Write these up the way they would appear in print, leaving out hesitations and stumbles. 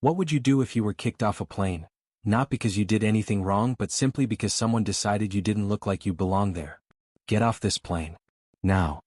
What would you do if you were kicked off a plane? Not because you did anything wrong but simply because someone decided you didn't look like you belonged there. Get off this plane. Now.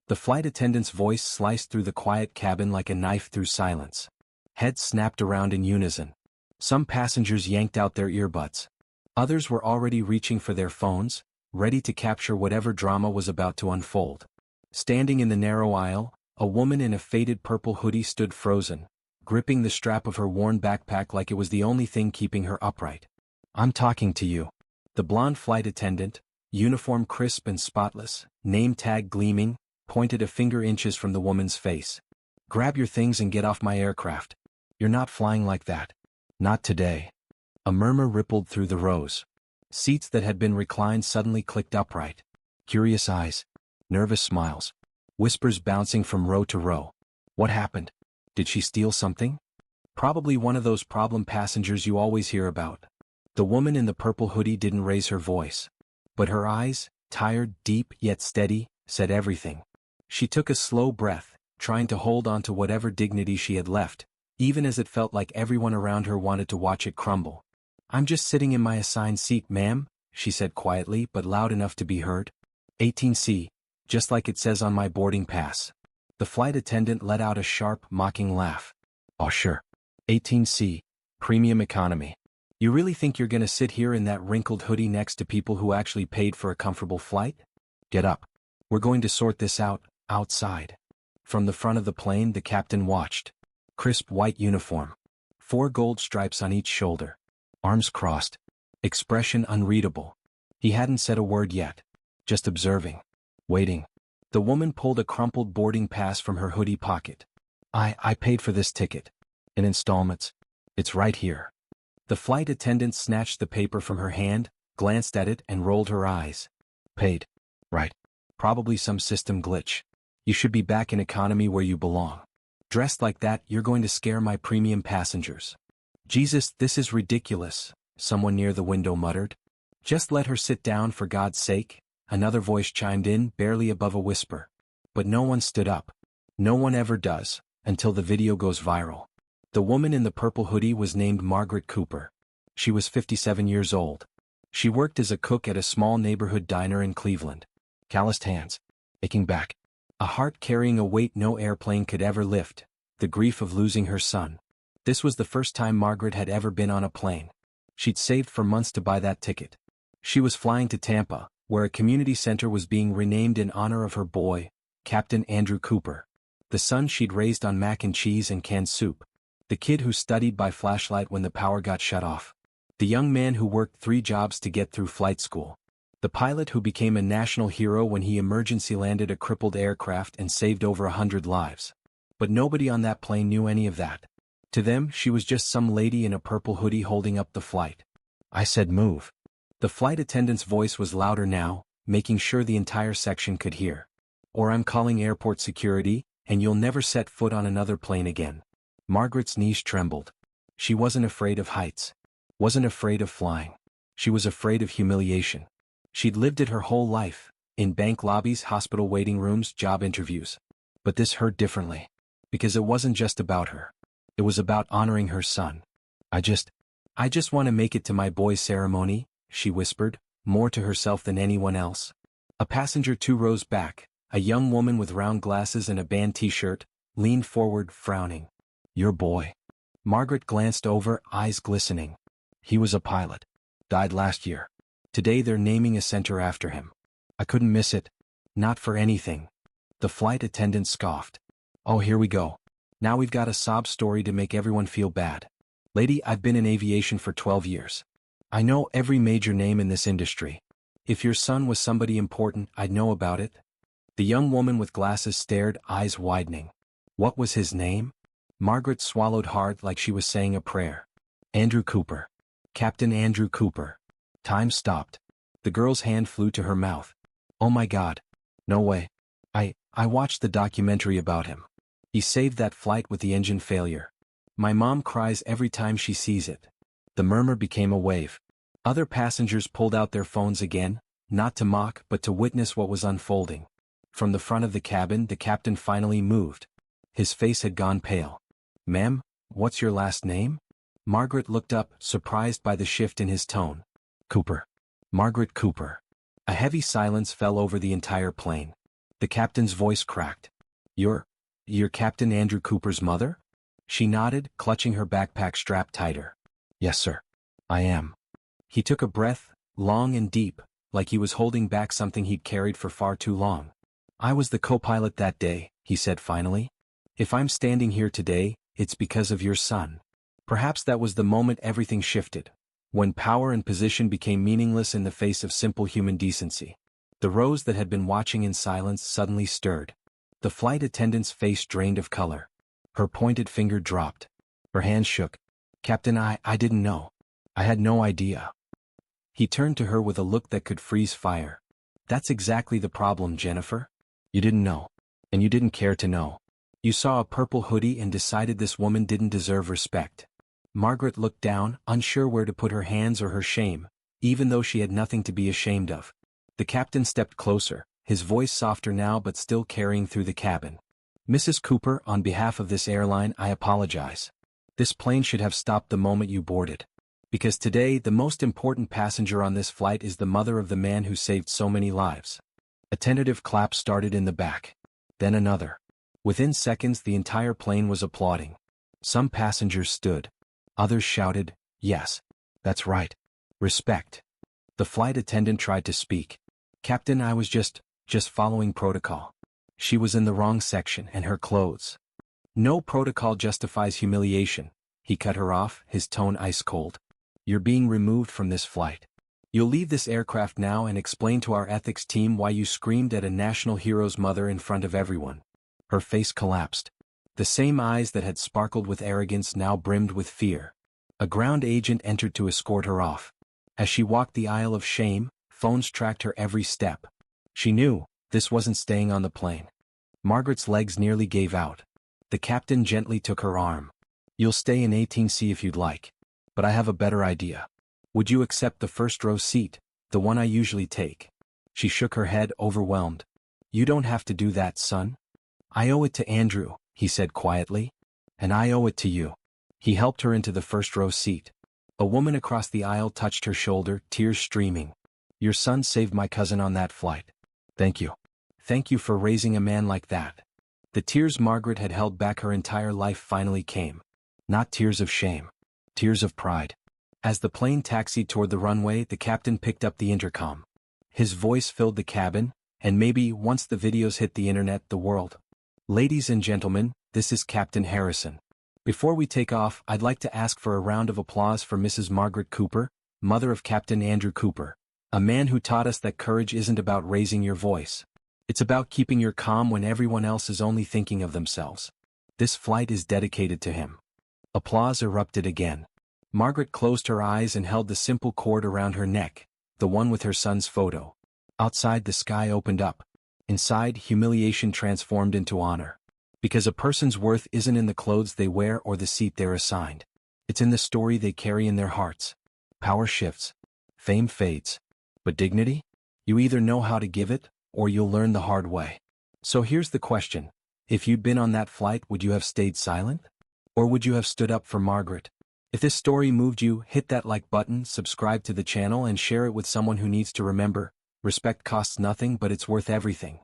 The flight attendant's voice sliced through the quiet cabin like a knife through silence. Heads snapped around in unison. Some passengers yanked out their earbuds. Others were already reaching for their phones, ready to capture whatever drama was about to unfold. Standing in the narrow aisle, a woman in a faded purple hoodie stood frozen, gripping the strap of her worn backpack like it was the only thing keeping her upright. "I'm talking to you." The blonde flight attendant, uniform crisp and spotless, name tag gleaming, pointed a finger inches from the woman's face. "Grab your things and get off my aircraft. You're not flying like that. Not today." A murmur rippled through the rows. Seats that had been reclined suddenly clicked upright. Curious eyes. Nervous smiles. Whispers bouncing from row to row. What happened? Did she steal something? Probably one of those problem passengers you always hear about. The woman in the purple hoodie didn't raise her voice. But her eyes, tired, deep, yet steady, said everything. She took a slow breath, trying to hold on to whatever dignity she had left, even as it felt like everyone around her wanted to watch it crumble. "I'm just sitting in my assigned seat, ma'am," she said quietly but loud enough to be heard. "18C, just like it says on my boarding pass." The flight attendant let out a sharp, mocking laugh. "Oh sure. 18C, premium economy. You really think you're gonna sit here in that wrinkled hoodie next to people who actually paid for a comfortable flight? Get up. We're going to sort this out, outside." From the front of the plane the captain watched. Crisp white uniform. 4 gold stripes on each shoulder. Arms crossed. Expression unreadable. He hadn't said a word yet. Just observing. Waiting. The woman pulled a crumpled boarding pass from her hoodie pocket. I paid for this ticket. In installments. It's right here." The flight attendant snatched the paper from her hand, glanced at it and rolled her eyes. "Paid. Right. Probably some system glitch. You should be back in economy where you belong. Dressed like that, you're going to scare my premium passengers." "Jesus, this is ridiculous," someone near the window muttered. "Just let her sit down for God's sake," another voice chimed in, barely above a whisper. But no one stood up. No one ever does, until the video goes viral. The woman in the purple hoodie was named Margaret Cooper. She was 57 years old. She worked as a cook at a small neighborhood diner in Cleveland. Calloused hands. Aching back. A heart carrying a weight no airplane could ever lift. The grief of losing her son. This was the first time Margaret had ever been on a plane. She'd saved for months to buy that ticket. She was flying to Tampa, where a community center was being renamed in honor of her boy, Captain Andrew Cooper. The son she'd raised on mac and cheese and canned soup. The kid who studied by flashlight when the power got shut off. The young man who worked 3 jobs to get through flight school. The pilot who became a national hero when he emergency landed a crippled aircraft and saved over 100 lives. But nobody on that plane knew any of that. To them, she was just some lady in a purple hoodie holding up the flight. "I said move." The flight attendant's voice was louder now, making sure the entire section could hear. "Or I'm calling airport security, and you'll never set foot on another plane again." Margaret's knees trembled. She wasn't afraid of heights. Wasn't afraid of flying. She was afraid of humiliation. She'd lived it her whole life, in bank lobbies, hospital waiting rooms, job interviews. But this hurt differently. Because it wasn't just about her. It was about honoring her son. I just want to make it to my boy's ceremony," she whispered, more to herself than anyone else. A passenger 2 rows back, a young woman with round glasses and a band t-shirt, leaned forward, frowning. "Your boy." Margaret glanced over, eyes glistening. "He was a pilot. Died last year. Today they're naming a center after him. I couldn't miss it. Not for anything." The flight attendant scoffed. "Oh, here we go. Now we've got a sob story to make everyone feel bad. Lady, I've been in aviation for 12 years. I know every major name in this industry. If your son was somebody important, I'd know about it." The young woman with glasses stared, eyes widening. What was his name? Margaret swallowed hard like she was saying a prayer. Andrew Cooper. Captain Andrew Cooper. Time stopped. The girl's hand flew to her mouth. "Oh my God. No way. I watched the documentary about him. He saved that flight with the engine failure. My mom cries every time she sees it." The murmur became a wave. Other passengers pulled out their phones again, not to mock but to witness what was unfolding. From the front of the cabin the captain finally moved. His face had gone pale. "Ma'am, what's your last name?" Margaret looked up, surprised by the shift in his tone. Cooper. Margaret Cooper. A heavy silence fell over the entire plane. The captain's voice cracked. You're Captain Andrew Cooper's mother? She nodded, clutching her backpack strap tighter. Yes, sir. I am. He took a breath, long and deep, like he was holding back something he'd carried for far too long. I was the co-pilot that day, he said finally. If I'm standing here today, it's because of your son. Perhaps that was the moment everything shifted, when power and position became meaningless in the face of simple human decency. The Rose that had been watching in silence suddenly stirred. The flight attendant's face drained of color. Her pointed finger dropped. Her hand shook. Captain, I didn't know. I had no idea. He turned to her with a look that could freeze fire. That's exactly the problem, Jennifer. You didn't know. And you didn't care to know. You saw a purple hoodie and decided this woman didn't deserve respect. Margaret looked down, unsure where to put her hands or her shame, even though she had nothing to be ashamed of. The captain stepped closer, his voice softer now but still carrying through the cabin. Mrs. Cooper, on behalf of this airline, I apologize. This plane should have stopped the moment you boarded. Because today, the most important passenger on this flight is the mother of the man who saved so many lives. A tentative clap started in the back. Then another. Within seconds, the entire plane was applauding. Some passengers stood. Others shouted, yes. That's right. Respect. The flight attendant tried to speak. Captain, I was just following protocol. She was in the wrong section and her clothes. No protocol justifies humiliation. He cut her off, his tone ice cold. You're being removed from this flight. You'll leave this aircraft now and explain to our ethics team why you screamed at a national hero's mother in front of everyone. Her face collapsed. The same eyes that had sparkled with arrogance now brimmed with fear. A ground agent entered to escort her off. As she walked the aisle of shame, phones tracked her every step. She knew this wasn't staying on the plane. Margaret's legs nearly gave out. The captain gently took her arm. You'll stay in 18C if you'd like. But I have a better idea. Would you accept the first row seat, the one I usually take? She shook her head, overwhelmed. You don't have to do that, son. I owe it to Andrew, he said quietly. And I owe it to you. He helped her into the first row seat. A woman across the aisle touched her shoulder, tears streaming. Your son saved my cousin on that flight. Thank you. Thank you for raising a man like that. The tears Margaret had held back her entire life finally came. Not tears of shame. Tears of pride. As the plane taxied toward the runway, the captain picked up the intercom. His voice filled the cabin, and maybe, once the videos hit the internet, the world. Ladies and gentlemen, this is Captain Harrison. Before we take off, I'd like to ask for a round of applause for Mrs. Margaret Cooper, mother of Captain Andrew Cooper. A man who taught us that courage isn't about raising your voice. It's about keeping your calm when everyone else is only thinking of themselves. This flight is dedicated to him. Applause erupted again. Margaret closed her eyes and held the simple cord around her neck, the one with her son's photo. Outside, the sky opened up. Inside, humiliation transformed into honor. Because a person's worth isn't in the clothes they wear or the seat they're assigned. It's in the story they carry in their hearts. Power shifts. Fame fades. But dignity? You either know how to give it, or you'll learn the hard way. So here's the question. If you'd been on that flight, would you have stayed silent? Or would you have stood up for Margaret? If this story moved you, hit that like button, subscribe to the channel and share it with someone who needs to remember. Respect costs nothing, but it's worth everything.